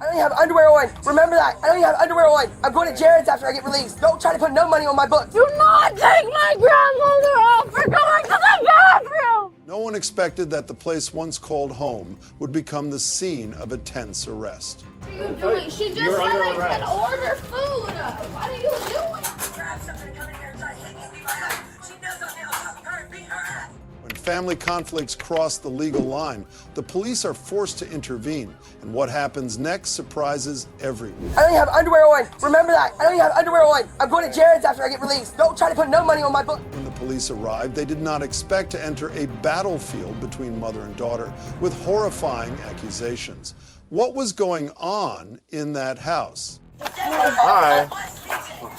I don't even have underwear on. Remember that. I don't even have underwear on. I'm going to Jared's after I get released. Don't try to put no money on my book. Do not take my grandmother off for going to the bathroom. No one expected that the place once called home would become the scene of a tense arrest. What are you doing? She just said I can order food. What are you doing? Grab something to come in here and try to hit me and beat my ass. She knows I'm nailed up her and beat her ass. When family conflicts cross the legal line, the police are forced to intervene, and what happens next surprises everyone. I don't even have underwear on. Remember that. I don't even have underwear on. I'm going to Jared's after I get released. Don't try to put no money on my book. When the police arrived, they did not expect to enter a battlefield between mother and daughter with horrifying accusations. What was going on in that house? Hi.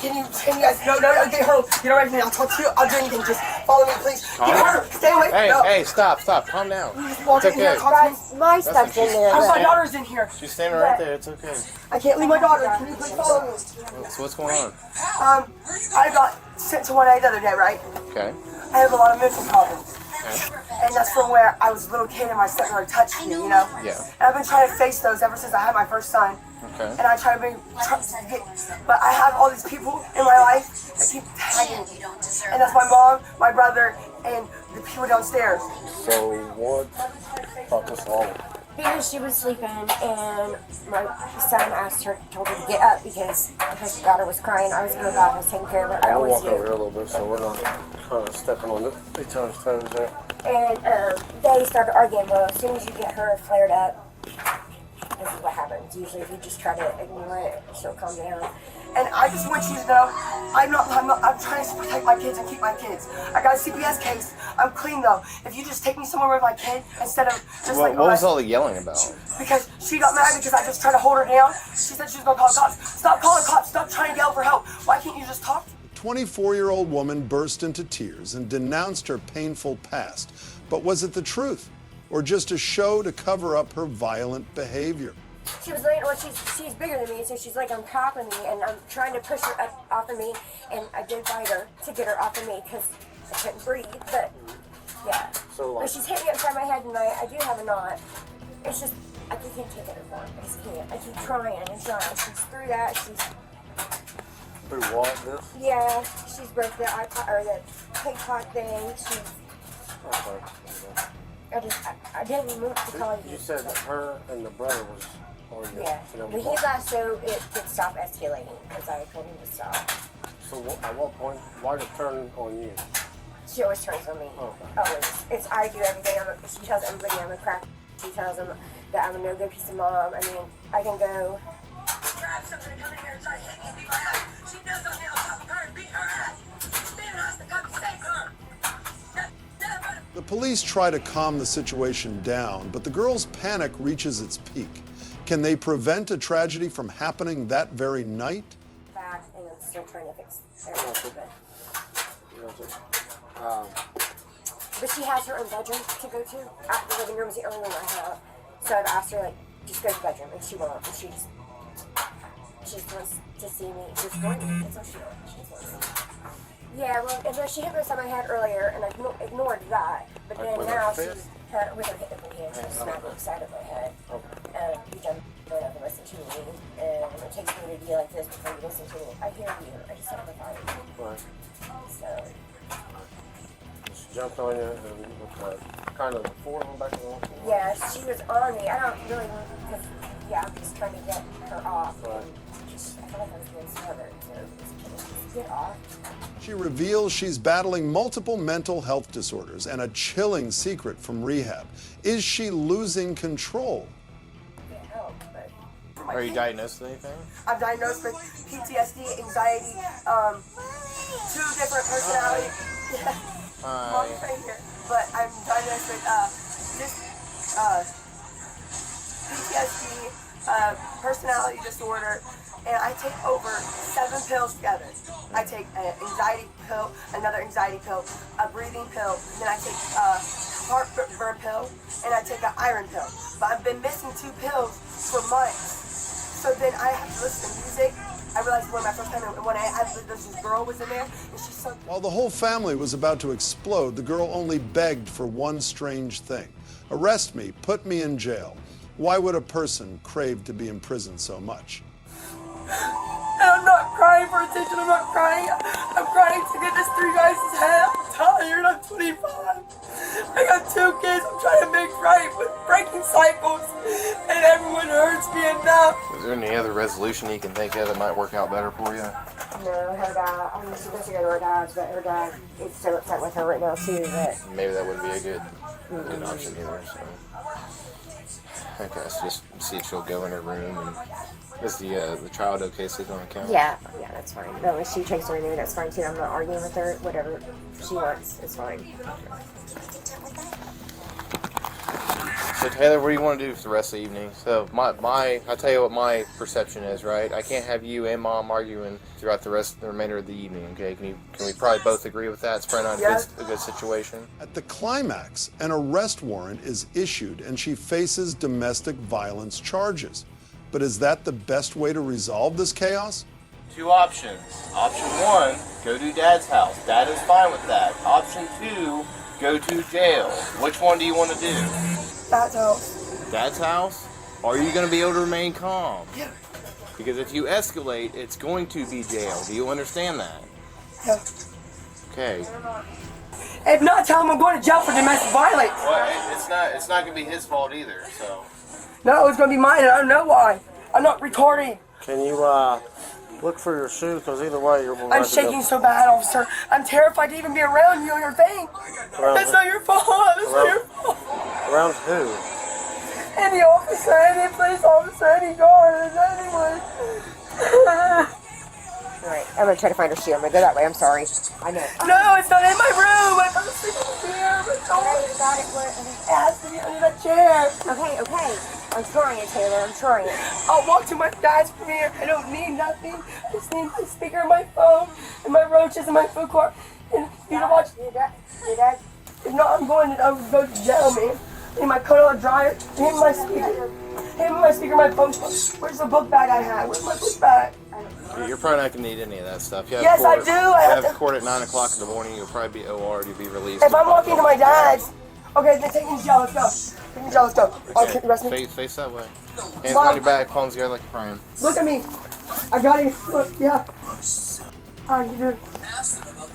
Can you guys, no, get her, get away from me, I'll talk to you, I'll do anything, just follow me, please. Get her, stay away. Hey, stop, calm down. Walk in here, talk to me. My stuff's in there. My daughter's in here. She's standing right there, it's okay. I can't leave my daughter, can you please follow me? So what's going on? I got sent to 1A the other day, right? Okay. I have a lot of mental problems. And that's from where I was a little kid and my stepmother touched me, you know? Yeah. And I've been trying to face those ever since I had my first son. Okay. And I try to but I have all these people in my life that keep tagging me. And that's my mom, my brother, and the people downstairs. So what brought this along? Because she was sleeping and my son told her to get up because her daughter was crying. I was going to go out and taking care of her. I I'll always walk do. over here a little bit so we're not kind of stepping on each other's toes there. And they started arguing. Well, as soon as you get her flared up, this is what happens. Usually if you just try to ignore it, she'll calm down. And I just want you to know, I'm trying to protect my kids and keep my kids. I got a CPS case. I'm clean though. If you just take me somewhere with my kid instead of just What was all the yelling about? Because she got mad because I just tried to hold her down. She said she was gonna call the cops. Stop calling cops. Stop trying to yell for help. Why can't you just talk? The 24-year-old woman burst into tears and denounced her painful past. But was it the truth, or just a show to cover up her violent behavior? She was laying, well, she's bigger than me, so she's like on top of me, and I'm trying to push her up off of me, and I did bite her to get her off of me because I couldn't breathe, but yeah. So, but she's hit me upside my head, and I do have a knot. It's just, I can't take it anymore. I just can't. I keep trying and trying. She's through that. Through what, this? Yeah, she's broke the iPod, or the TikTok thing. I didn't even want to call you. You said that her and the brother was arguing. Yeah, when he left, so it could stop escalating, because I told him to stop. So at what point, why did it turn on you? She always turns on me. Okay. Always. I do everything. She tells everybody I'm a crack. She tells them that I'm a no good piece of mom. I mean, I can go. Grab something to come in here and try to hit me and beat my ass. She knows I'm nailed up her and beat her ass. Steven has to come save her. The police try to calm the situation down, but the girl's panic reaches its peak. Can they prevent a tragedy from happening that very night? Back, and I'm still trying to fix everything. But she has her own bedroom to go to. The living room is the only room I have. So I've asked her, like, just go to the bedroom, and she won't. And she just wants to see me. Just want me. That's all she wants. She just wants me. Yeah, well, and then she hit me on my head earlier, and I ignored that. But then now she's with her hit with my hand. She's smacking the side of my head. You don't ever listen to me, and it takes me to be like this before you listen to me. I hear you. I just have to fight. Right. So. She jumped on you and with kind of the forearm back and forth. Yeah, she was on me. I don't really know because, I'm just trying to get her off. Right. I feel like I was being smothered, so just get off. She reveals she's battling multiple mental health disorders and a chilling secret from rehab. Is she losing control? Can't help, but. Are you diagnosed with anything? I'm diagnosed with PTSD, anxiety, 2 different personalities. Mom's right here. But I'm diagnosed with PTSD, personality disorder, and I take over 7 pills together. I take an anxiety pill, another anxiety pill, a breathing pill, then I take a heartburn pill, and I take an iron pill. But I've been missing 2 pills for months. So then I have to listen to music. I realized when my first time when this girl was in there, and she's so. While the whole family was about to explode, the girl only begged for one strange thing. Arrest me, put me in jail. Why would a person crave to be in prison so much? And I'm not crying for attention, I'm not crying. I'm crying to get this 3 guys' head. I'm tired, I'm 25. I got 2 kids, I'm trying to make right, but breaking cycles, and everyone hurts me enough. Is there any other resolution you can think of that might work out better for you? No, her dad, I mean, she doesn't go to her dad's, but her dad is so upset with her right now, too, that... Maybe that wouldn't be a good option either, so... Okay, so just see if she'll go in her room and... Is the child okay sleeping on the couch? Yeah, that's fine. No, if she takes her in there, that's fine, too. I'm not arguing with her. Whatever she wants is fine. So Taylor, what do you want to do for the rest of the evening? So I'll tell you what my perception is, right? I can't have you and Mom arguing throughout the remainder of the evening, okay? Can we probably both agree with that? It's probably not a good situation. At the climax, an arrest warrant is issued and she faces domestic violence charges. But is that the best way to resolve this chaos? 2 options. Option 1, go to Dad's house. Dad is fine with that. Option 2, go to jail. Which one do you want to do? Dad's house. Dad's house? Are you going to be able to remain calm? Yeah. Because if you escalate, it's going to be jail. Do you understand that? Yeah. Okay. If not, tell him I'm going to jail for domestic violence. Well, it's not going to be his fault either, so... No, it's going to be mine, and I don't know why. I'm not retarding. Can you look for your shoes? Because either way, you're. I'm shaking so bad, officer. I'm terrified to even be around you or your thing. That's not your fault. That's not your fault. Around who? Any officer, any police officer, any guard, anyone. Alright, I'm gonna try to find her shoe. I'm gonna go that way. I'm sorry. I know. No, it's not in my room. I fell asleep in the chair. It has to be under that chair. Okay. I'm trying, Taylor. I'm trying. I'll walk to my dad's from here. I don't need nothing. I just need the speaker of my phone and my roaches and my food court. And you to watch. Your dad? If not, I'm going to go to jail, man. I need my coat on a dryer. Hand me my speaker. Hand me my speaker, my phone. Where's the book bag I had? Where's my book bag? You're probably not going to need any of that stuff. Yes, I do. I have court at 9 o'clock in the morning. You'll probably be OR'd. You'll be released. If I'm walking to my dad's. Okay, then take me to jail. Let's go. Take me to jail. Let's go. Okay. Arrest me. Face that way. Hands on your back, palms together like you're praying. Look at me. I got it. Look, yeah. Alright, you do.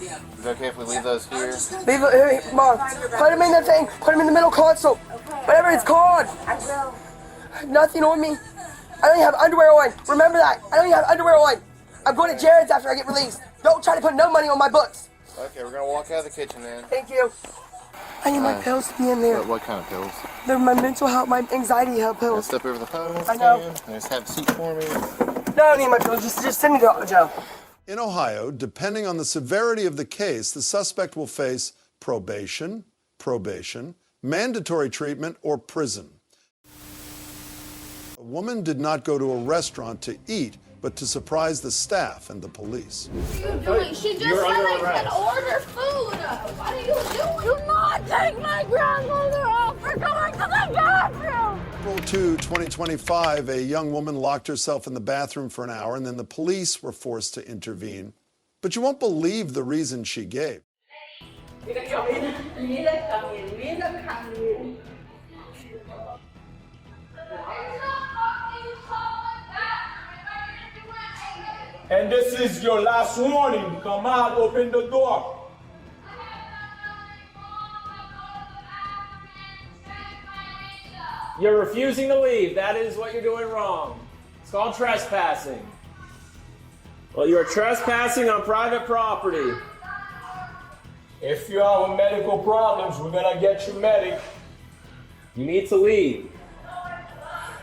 Is it okay if we leave those here? Leave it here, Mom. Put him in the thing. Put him in the middle console. Whatever it's called. I will. Nothing on me. I don't even have underwear on. Remember that. I don't even have underwear on. I'm going to Jared's after I get released. Don't try to put no money on my books. Okay, we're going to walk out of the kitchen then. Thank you. I need my pills to be in there. What kind of pills? They're my mental health, my anxiety health pills. Step over the phone. I know. Just have a seat for me. No, I don't need my pills. Just send me to jail. In Ohio, depending on the severity of the case, the suspect will face probation, mandatory treatment, or prison. A woman did not go to a restaurant to eat, but to surprise the staff and the police. What are you doing? She just said I could order food. What are you doing? Do not take my grandmother off. We're going to the bathroom. April 2, 2025, a young woman locked herself in the bathroom for an hour, and then the police were forced to intervene. But you won't believe the reason she gave. And this is your last warning. Come out, open the door. You're refusing to leave. That is what you're doing wrong. It's called trespassing. Well, you're trespassing on private property. If you have medical problems, we're gonna get you medic. You need to leave.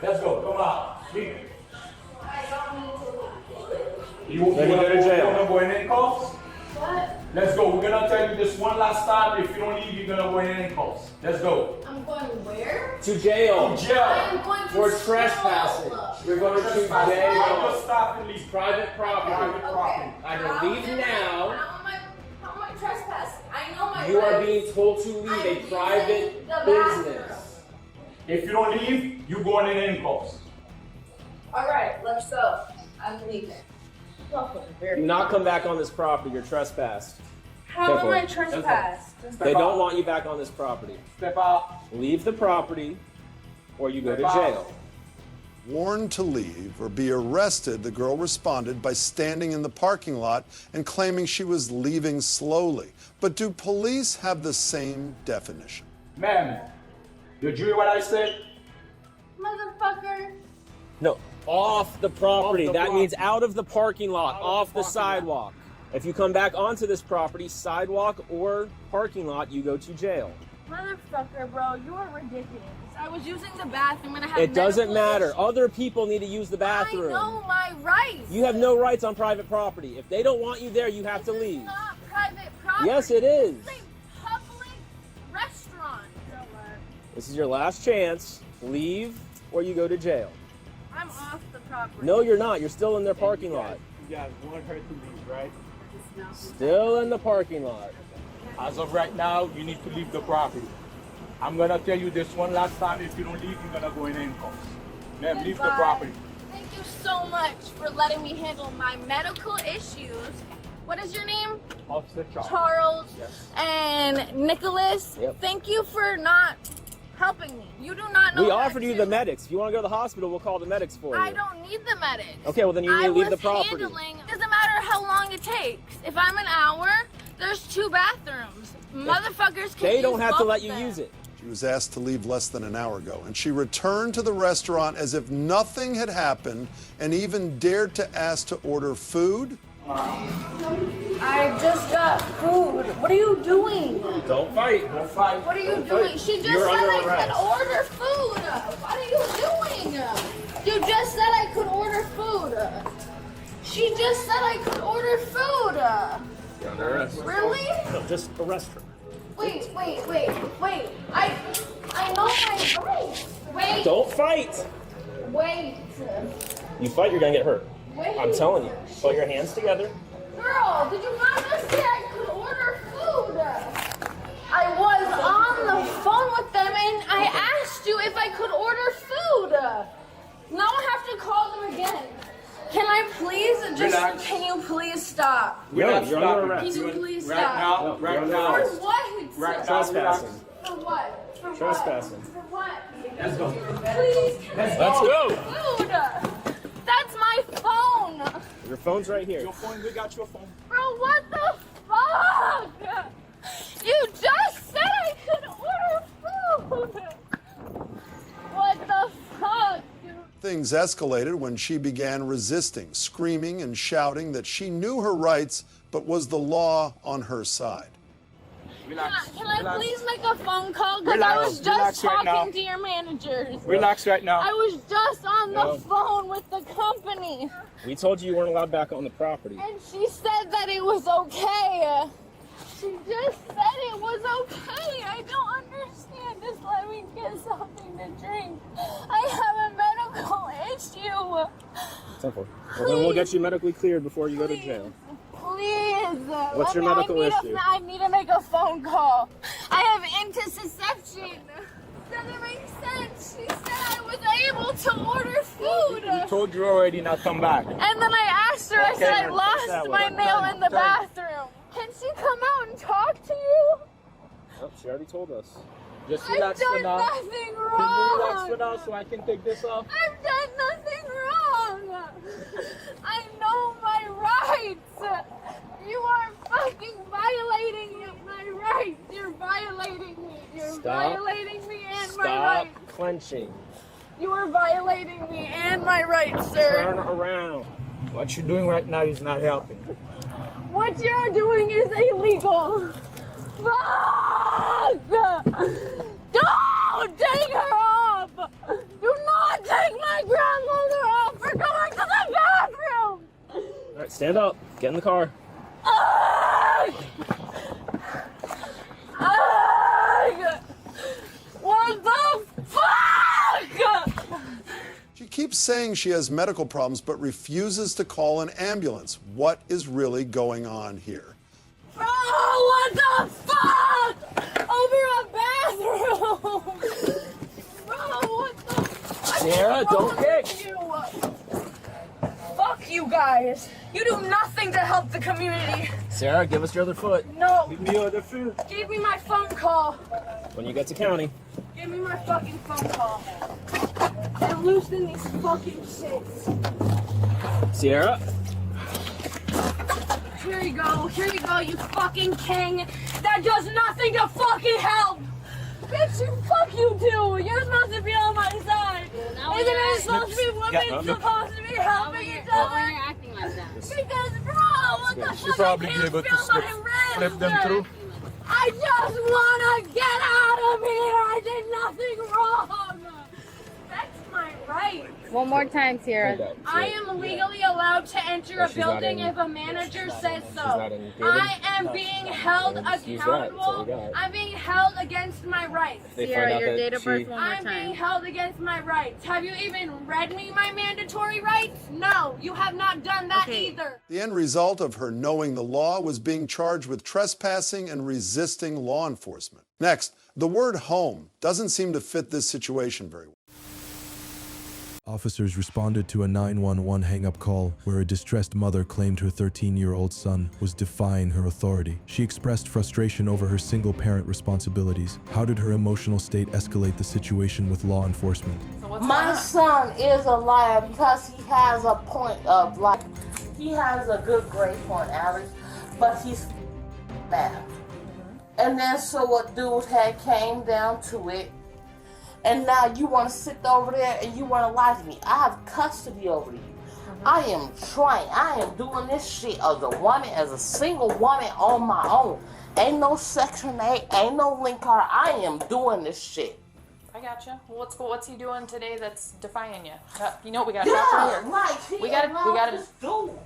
Let's go, come out. Leave. You go to jail. You wanna go in handcuffs? What? Let's go. We're gonna tell you this one last time. If you don't leave, you're gonna go in handcuffs. Let's go. I'm going where? To jail. To jail. I'm going to for trespassing. You're going to jail. Just stop and leave. Private property. Private property. Either leave now. How am I trespassing? I know my You are rights. being told to leave a private business. If you don't leave, you're going in handcuffs. All right, let's go. I'm leaving. Do not come back on this property. You're trespassed. How am I trespassed? They don't want you back on this property. Step out. Leave the property. or you go to jail. Warned to leave or be arrested, the girl responded by standing in the parking lot and claiming she was leaving slowly. But do police have the same definition? Ma'am, did you hear what I said? Motherfucker. No, off the property. That means out of the parking lot, off the sidewalk. If you come back onto this property, sidewalk or parking lot, you go to jail. Motherfucker, bro, you are ridiculous. I was using the bathroom and I had It doesn't medical matter. issues. Other people need to use the bathroom. I know my rights. You have no rights on private property. If they don't want you there, you have to leave. It's not private property. Yes, it is. It's a public restaurant. This is your last chance. Leave or you go to jail. I'm off the property. No, you're not. You're still in their parking lot. You guys want her to leave, right? Still in the parking lot. As of right now, you need to leave the property. I'm gonna tell you this one last time. If you don't leave, you're gonna go in handcuffs. Ma'am, leave the Goodbye. property. Thank you so much for letting me handle my medical issues. What is your name? Officer Charles. Charles Yes. and Nicholas. Yep. Thank you for not helping me. You do not know. We how offered you to- the medics. If you want to go to the hospital, we'll call the medics for you. I don't need the medics. Okay, well then you need to leave the property. Handling. Doesn't matter how long it takes. If I'm an hour, there's 2 bathrooms. Motherfuckers can They don't use have to both let of you them. use it. She was asked to leave less than an hour ago, and she returned to the restaurant as if nothing had happened and even dared to ask to order food. I just got food. What are you doing? Don't fight. Don't fight. What are you doing? She just You're said under I could arrest. order food. What are you doing? You just said I could order food. She just said I could order food. You're under arrest. Really? No, just arrest her. Wait. I know my rights. Wait. Don't fight. Wait. You fight, you're gonna get hurt. Wait. I'm telling you. Put your hands together. Girl, did you not just say I could order food? I was on the phone with them and I asked you if I could order food. Now I have to call them again. Can I please just, Relax. can you please stop? We're not you're under stopping. arrest. Can you please Right stop? now, No, right you're now. For under what? Right now, Trespassing. For what? For Trespassing. what? For what? Let's go. Please, can I Let's go. food? That's my phone. Your phone's right here. Your phone, we got your phone. Bro, what the fuck? You just said I could order food. What the fuck, dude? Things escalated when she began resisting, screaming and shouting that she knew her rights but was the law on her side. Relax. Can I Relax. please make a phone call? Because I Relax. was just Relax right now. talking to your managers. Relax right now. I was just on the No. phone with the company. We told you weren't allowed back on the property. And she said that it was okay. She just said it was okay. I don't understand. Just let me get something to drink. I have a medical issue. Simple. Well, then we'll get you medically cleared before you go to jail. Please. What's your medical issue? I need to make a phone call. I have intussusception. Doesn't make sense. She said I was able to order food. We told you already, now come back. And then I asked her, I said I that lost my way. nail in the bathroom. Can she come out and talk to you? Oh, she already told us. Just I've relax for done now. nothing Can you relax for wrong. now so I can take this off? I've done nothing wrong. I know my rights. You are fucking violating my rights. You're violating me. You're Stop. violating me and my Stop rights. clenching. You are violating me and my rights, sir. Turn around. What you're doing right now is not helping. What you're doing is illegal. Fuck! Don't take her off! Do not take my grandmother off! We're going to the bathroom! All right, stand up. Get in the car. Ugh! Ugh! What the fuck? She keeps saying she has medical problems but refuses to call an ambulance. What is really going on here? Bro, what the fuck? Over a bathroom! Bro, what the fuck? Sarah, is don't wrong with kick. you? Fuck you guys. You do nothing to help the community. Sarah, give us your other foot. No. Give me your other food. Give me my phone call. When you get to county. Give give me my fucking phone call. And loosen these fucking shits. Sierra? Here you go, you fucking king. That does nothing to fucking help. Bitch, fuck you too. You're supposed to be on my side. Isn't it supposed to be women supposed to be helping each other? Why are you acting like that? Because, bro, what the fuck? She probably I be can't able to feel my slip wrist. them through. I just wanna get out of here. I did nothing wrong. That's my right. One more time, Sierra. I am legally allowed to enter a building if a manager says so. I am being held accountable. I'm being held against my rights. Sierra, your date of birth one more I'm being time. held against my rights. Have you even read me my mandatory rights? No, you have not done that either. The end result of her knowing the law was being charged with trespassing and resisting law enforcement. Next, the word home doesn't seem to fit this situation very well. Officers responded to a 911 hang-up call where a distressed mother claimed her 13-year-old son was defying her authority. She expressed frustration over her single-parent responsibilities. How did her emotional state escalate the situation with law enforcement? My son is a liar because he has a point of like, he has a good grade point average, but he's bad. And then so what dude had came down to it, and now you want to sit over there and you want to lie to me. I have custody over you. I am trying. I am doing this shit as a woman, as a single woman on my own. Ain't no Section 8, ain't no link card. I am doing this shit. I gotcha. Well, what's he doing today that's defying you? You know what we got to talk right here. Like, We gotta.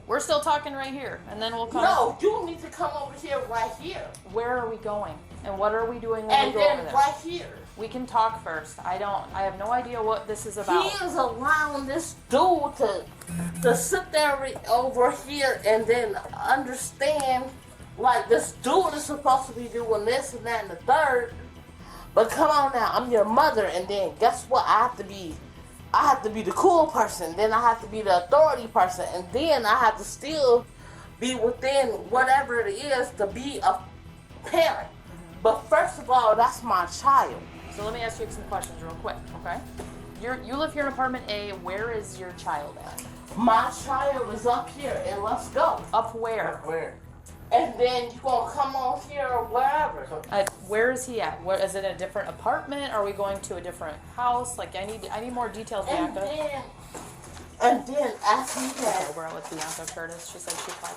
We're still talking right here, and then we'll come. No, you need to come over here right here. Where are we going? And what are we doing when we go over there? And then right here. We can talk first. I have no idea what this is about. He is allowing this dude to sit there over here and then understand, like, this dude is supposed to be doing this and that and the third. But come on now, I'm your mother, and then guess what? I have to be the cool person, then I have to be the authority person, and then I have to still be within whatever it is to be a parent. But first of all, that's my child. So let me ask you some questions real quick, okay? You live here in apartment A. Where is your child at? My child is up here, and let's go. Up where? Up where? And then you gonna come on here or wherever. Where is he at? Where, is it a different apartment? Are we going to a different house? Like I need more details, Bianca. And then after that, we're out with Bianca Curtis. She said she applied.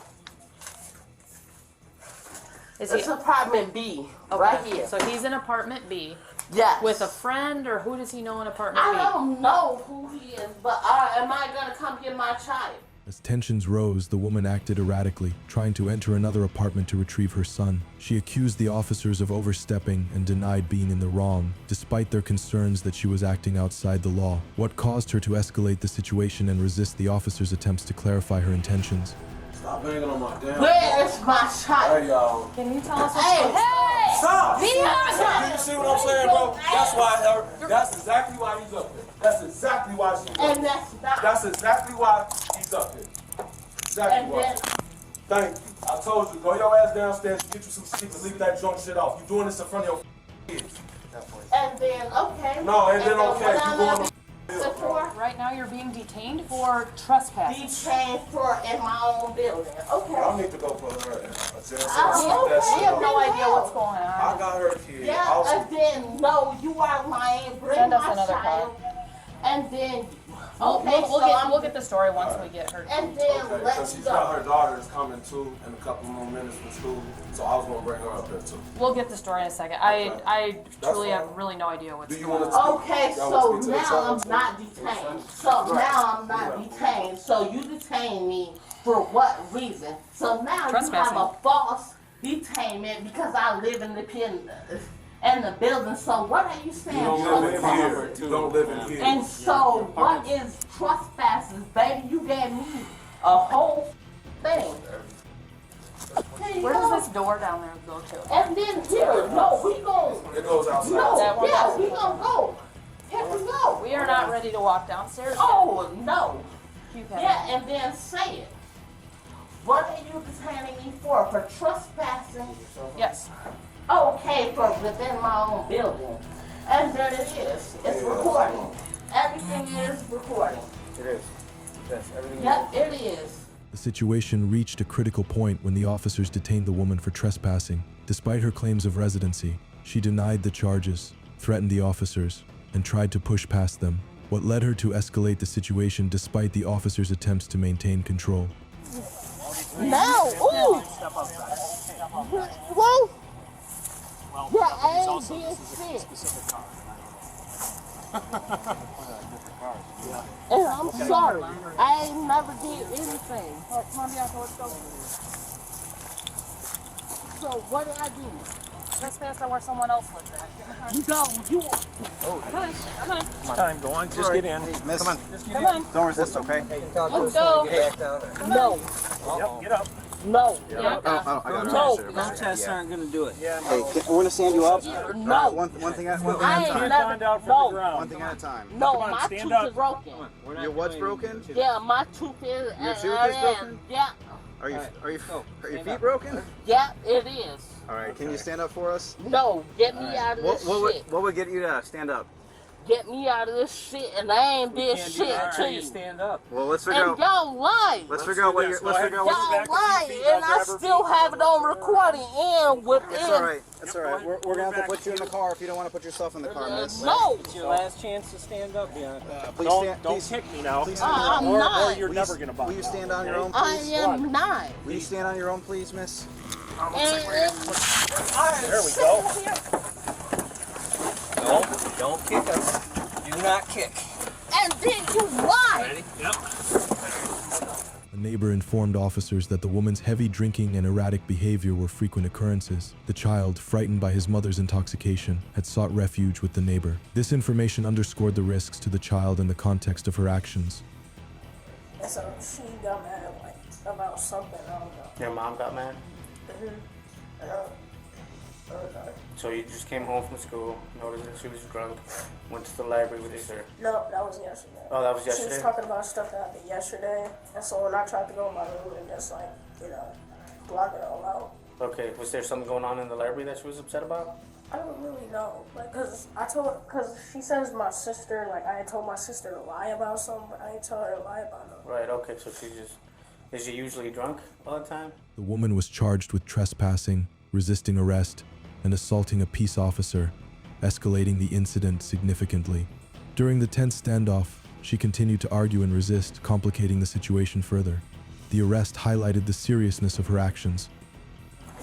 It's apartment B, right here. So he's in apartment B. Yes. With a friend, or who does he know in apartment B? I don't know who he is, but am I gonna come get my child? As tensions rose, the woman acted erratically, trying to enter another apartment to retrieve her son. She accused the officers of overstepping and denied being in the wrong, despite their concerns that she was acting outside the law. What caused her to escalate the situation and resist the officers' attempts to clarify her intentions? Stop banging on my damn. Where is my child? Hey, y'all. Can you tell us what's Hey! going on? Stop! Bianca! You see what I'm saying, bro? That's why that's exactly why he's up here. That's exactly why she's up here. And That's exactly why he's up here. Exactly and why. then, Thank you. I told you, go your ass downstairs, get you some sleep, and leave that drunk shit off. You doing this in front of your kids. and then, okay. No, and then okay. when You I'm going up for Right now you're being detained for trespassing. detained for in my own building. Okay. I need to go for her in a jail. Oh, okay. We have no idea what's going on. I got her kid. Yeah, Also, and then, no, you are lying. Bring Send us my another child. And then, We'll get the story once we get her. And then okay, let's so she's go. got her daughter is coming too in a couple more minutes from school, so I was gonna bring her up there too. We'll get the story in a second. I truly have really no idea what's going on. Okay, so now I'm not detained. So now I'm not detained. So you detained me for what reason? So now you have a false detainment because I live in the building. So what are you saying? You don't live in here. You don't live in here. And so what is trespasses, baby? You gave me a whole thing. Where does this door down there go to? And then here, no, we gon' It goes outside. No, yeah, we gonna go. Here we go. We are not ready to walk downstairs. Oh no. Okay. Yeah, and then say it. What are you detaining me for? For trespassing? Yes. Okay, for within my own building. And there it is. It's recording. Everything is recording. It is. Yes, everything Yep, it is. The situation reached a critical point when the officers detained the woman for trespassing. Despite her claims of residency, she denied the charges, threatened the officers, and tried to push past them, what led her to escalate the situation despite the officers' attempts to maintain control. No! Ooh! Whoa! Yeah, I ain't did shit. And I'm sorry. I ain't never did anything. So what did I do? Trespass where someone else lives at. No, you. Come on. Time, go on, just get in. Miss, Come on, just get Come in. on. don't resist, okay? Let's go. No. Yep, get up. No. Yeah. I got it. No. Protests aren't gonna do it. Yeah. Hey, we're gonna stand you up. No. One thing at a I ain't time. never. No. One thing at a time. No, Come on, my stand tooth up. is broken. Your what's broken? Yeah, my tooth is. Your tooth is broken? Yeah. Are your feet broken? Yeah, it is. All right. Can you stand up for us? No, get me out of this shit. What would get you to stand up? Get me out of this shit, and I ain't did shit to you. Stand up. Well, let's figure And out. y'all lying. Let's figure out what you're. Let's figure out what. Y'all lying, and I still have it on recording and within. It's all right. It's all right. We're gonna have to put you in the car if you don't want to put yourself in the car, miss. No. It's your last chance to stand up, yeah. Please Don't stand. kick me now. Please I'm or not. you're never gonna buy. Will you stand on your own, I please? am not. Will you stand on your own, please, miss? And There we go. Don't kick us. Do not kick. And then you lie. Ready? Yep. A neighbor informed officers that the woman's heavy drinking and erratic behavior were frequent occurrences. The child, frightened by his mother's intoxication, had sought refuge with the neighbor. This information underscored the risks to the child in the context of her actions. And so she got mad like about something, I don't know. Your mom got mad? I don't know. So you just came home from school, noticed that she was drunk, went to the library with her. No, that was yesterday. Oh, that was She yesterday? was talking about stuff that happened yesterday, and so when I tried to go in my room and just like, block it all out. Okay, was there something going on in the library that she was upset about? I don't really know, like, cause she says my sister, like, I had told my sister to lie about something, but I didn't tell her to lie about it. Right, okay, so is she usually drunk all the time? The woman was charged with trespassing, resisting arrest, and assaulting a peace officer, escalating the incident significantly. During the tense standoff, she continued to argue and resist, complicating the situation further. The arrest highlighted the seriousness of her actions.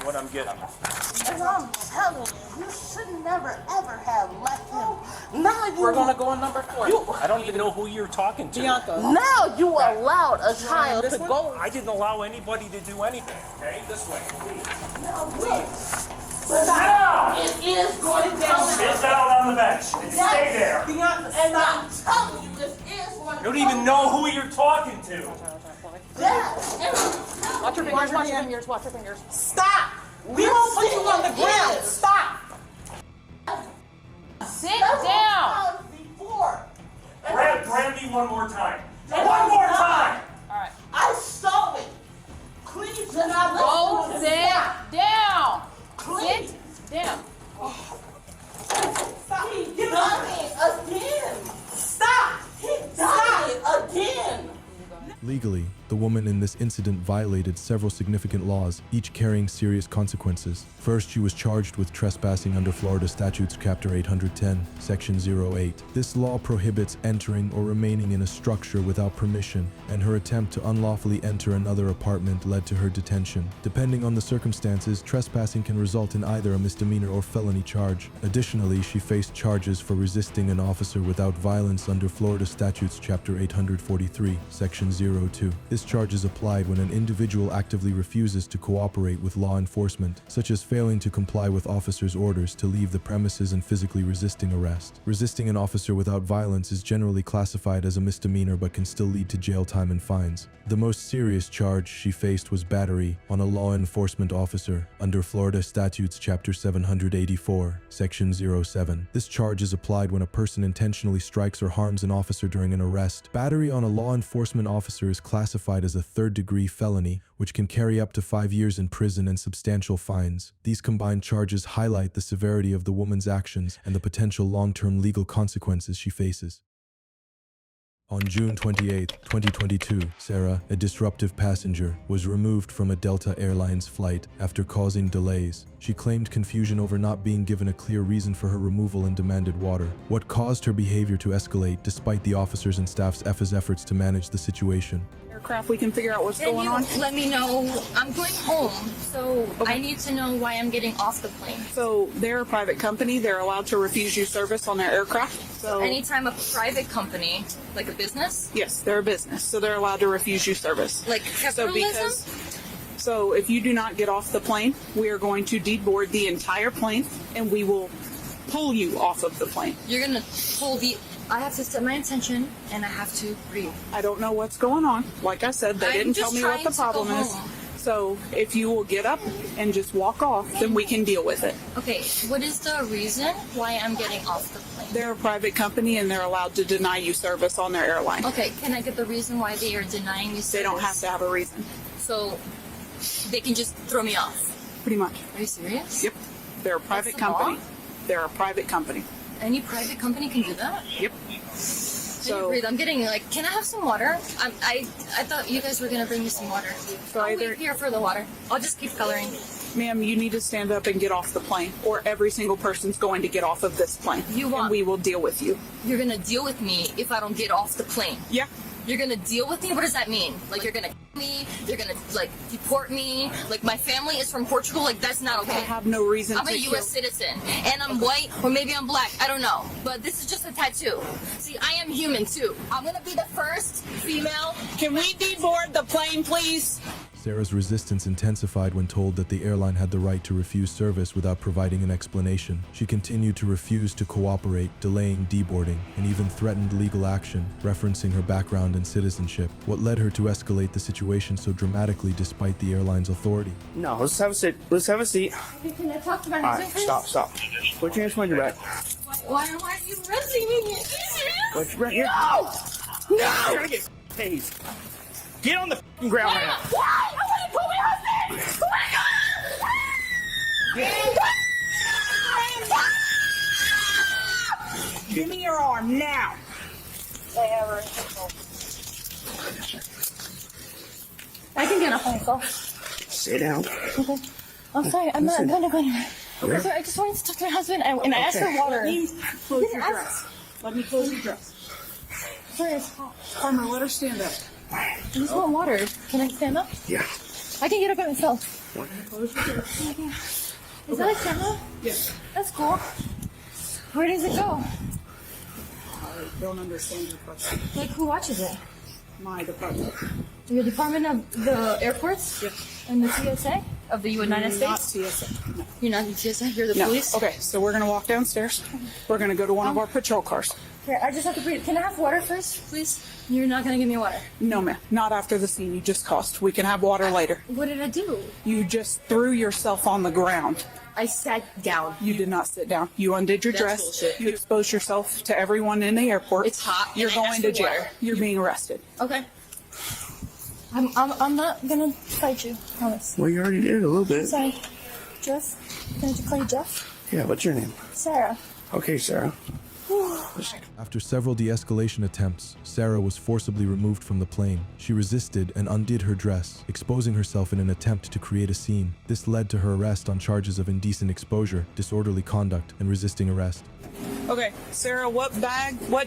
What I'm getting. And I'm telling you, you should never ever have let him. Now you. We're gonna go on number 4. I don't even know who you're talking to. Bianca. Now you allowed a child to go. I didn't allow anybody to do anything. Okay, this way, please. Now look. Sit down! It is going down. Sit down on the bench and stay there. Bianca, and I'm telling you, this is one. You don't even know who you're talking to. Watch your fingers, watch your fingers, watch your fingers. Stop! We won't put you on the ground. Stop! Sit down! Grab Brandy one more time. One more time! Alright. I saw it. Please do not Go listen to sit me. down! Please. Sit down. Stop. He done it again. Stop. He done it again. Legally, the woman in this incident violated several significant laws, each carrying serious consequences. First, she was charged with trespassing under Florida Statutes Chapter 810, Section 08. This law prohibits entering or remaining in a structure without permission, and her attempt to unlawfully enter another apartment led to her detention. Depending on the circumstances, trespassing can result in either a misdemeanor or felony charge. Additionally, she faced charges for resisting an officer without violence under Florida Statutes Chapter 843, Section 02. This charge is applied when an individual actively refuses to cooperate with law enforcement, such as failing to comply with officers' orders to leave the premises and physically resisting arrest. Resisting an officer without violence is generally classified as a misdemeanor but can still lead to jail time and fines. The most serious charge she faced was battery on a law enforcement officer under Florida Statutes Chapter 784, Section 07. This charge is applied when a person intentionally strikes or harms an officer during an arrest. Battery on a law enforcement officer officer is classified as a third-degree felony, which can carry up to 5 years in prison and substantial fines. These combined charges highlight the severity of the woman's actions and the potential long-term legal consequences she faces. On June 28, 2022, Sarah, a disruptive passenger, was removed from a Delta Airlines flight after causing delays. She claimed confusion over not being given a clear reason for her removal and demanded water. What caused her behavior to escalate despite the officers and staff's efforts to manage the situation? Aircraft, we can figure out what's going on. Let me know. I'm going home, so I need to know why I'm getting off the plane. So they're a private company. They're allowed to refuse you service on their aircraft. So anytime a private company, like a business? Yes, they're a business, so they're allowed to refuse you service. Like capitalism? So if you do not get off the plane, we are going to deboard the entire plane, and we will pull you off of the plane. You're gonna pull the... I have to set my intention, and I have to breathe. I don't know what's going on. Like I said, they didn't tell me what the problem is. So if you will get up and just walk off, then we can deal with it. Okay, what is the reason why I'm getting off the plane? They're a private company, and they're allowed to deny you service on their airline. Okay, can I get the reason why they are denying me service? They don't have to have a reason. So they can just throw me off? Pretty much. Are you serious? Yep. They're a private company. They're a private company. Any private company can do that? Yep. So breathe. I'm getting like, can I have some water? I thought you guys were gonna bring me some water. So I'll wait here for the water. I'll just keep coloring. Ma'am, you need to stand up and get off the plane, or every single person's going to get off of this plane. And we will deal with you. You're gonna deal with me if I don't get off the plane? Yeah. You're gonna deal with me? What does that mean? Like you're gonna me? You're gonna like deport me? Like my family is from Portugal? Like that's not okay. I have no reason I'm a U.S. citizen, and I'm white, or maybe I'm black. I don't know. But this is just a tattoo. See, I am human too. I'm gonna be the first female. Can we deboard the plane, please? Sarah's resistance intensified when told that the airline had the right to refuse service without providing an explanation. She continued to refuse to cooperate, delaying deboarding, and even threatened legal action, referencing her background and citizenship. What led her to escalate the situation so dramatically despite the airline's authority? No, let's have a seat. Let's have a seat. Okay, can I talk to my husband first? Stop. Put your hands behind your back. Why are you arresting me? What's right here? No! You're gonna get tased. Get on the f***ing ground now. Why? I want to pull my husband! Oh my God! Give me your arm now. I can get off myself. Sit down. Okay. I'm sorry. I'm not going to go anywhere. I'm sorry. I just wanted to talk to my husband, and I asked for water. Let me close your dress. Let me close your dress. Sorry, it's hot. Karma, let her stand up. I just want water. Can I stand up? Yeah. I can get up by myself. Close your dress. Is that a camera? Yes. That's cool. Where does it go? I don't understand your question. Like, who watches it? My department. Your Department of the Airports? Yes. And the TSA of the United States? Not TSA. No. You're not the TSA? You're the police? Okay, so we're going to walk downstairs. We're going to go to one of our patrol cars. Here, I just have to breathe. Can I have water first, please? You're not going to give me water? No, ma'am. Not after the scene you just caused. We can have water later. What did I do? You just threw yourself on the ground. I sat down. You did not sit down. You undid your dress. Bullshit. You exposed yourself to everyone in the airport. It's hot. You're going to jail. Water. You're being arrested. Okay. I'm not gonna fight you, promise. Well, you already did a little bit. Sorry. Jeff? Can I just call you Jeff? Yeah, what's your name? Sarah. Okay, Sarah. After several de-escalation attempts, Sarah was forcibly removed from the plane. She resisted and undid her dress, exposing herself in an attempt to create a scene. This led to her arrest on charges of indecent exposure, disorderly conduct, and resisting arrest. Okay, Sarah, what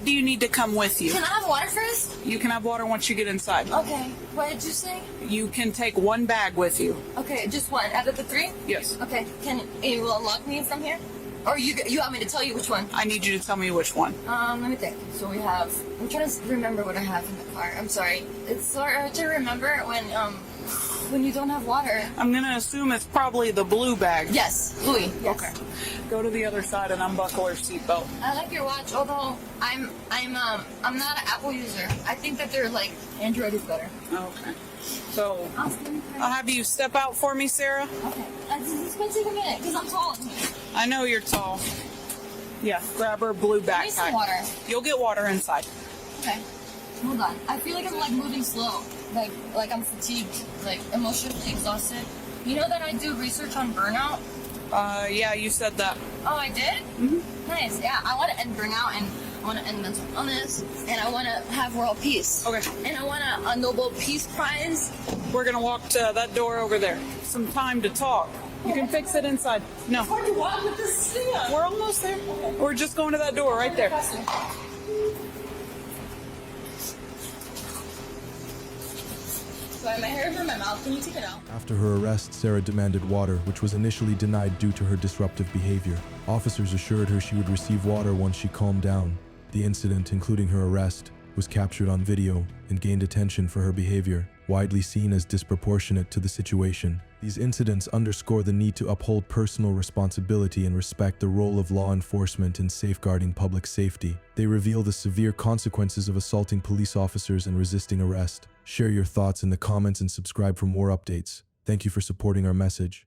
do you need to come with you? Can I have water first? You can have water once you get inside. Okay. What did you say? You can take one bag with you. Okay, just one. Out of the three? Yes. Okay. You will unlock me from here? Or you want me to tell you which one? I need you to tell me which one. Let me think. So we have... I'm trying to remember what I have in the car. I'm sorry. It's so hard to remember when you don't have water. I'm gonna assume it's probably the blue bag. Yes, Louis. Yes. Okay. Go to the other side and unbuckle her seatbelt. I like your watch, although I'm not an Apple user. I think that they're like Android is better. Okay. So I'll have you step out for me, Sarah. Okay. This is gonna take a minute because I'm tall. I know you're tall. Yeah. Grab her blue backpack. Need some water. You'll get water inside. Okay. Hold on. I feel like I'm like moving slow. Like I'm fatigued, like emotionally exhausted. You know that I do research on burnout? Yeah, you said that. Oh, I did? Mm-hmm. Nice. Yeah, I want to end burnout and I want to end mental illness and I want to have world peace. Okay. And I want a Nobel Peace Prize. We're gonna walk to that door over there. Some time to talk. You can fix it inside. No. Where do you walk with this thing on? We're almost there. Okay. We're just going to that door right there. So I have my hair in my mouth. Can you take it out? After her arrest, Sarah demanded water, which was initially denied due to her disruptive behavior. Officers assured her she would receive water once she calmed down. The incident, including her arrest, was captured on video and gained attention for her behavior, widely seen as disproportionate to the situation. These incidents underscore the need to uphold personal responsibility and respect the role of law enforcement in safeguarding public safety. They reveal the severe consequences of assaulting police officers and resisting arrest. Share your thoughts in the comments and subscribe for more updates. Thank you for supporting our message.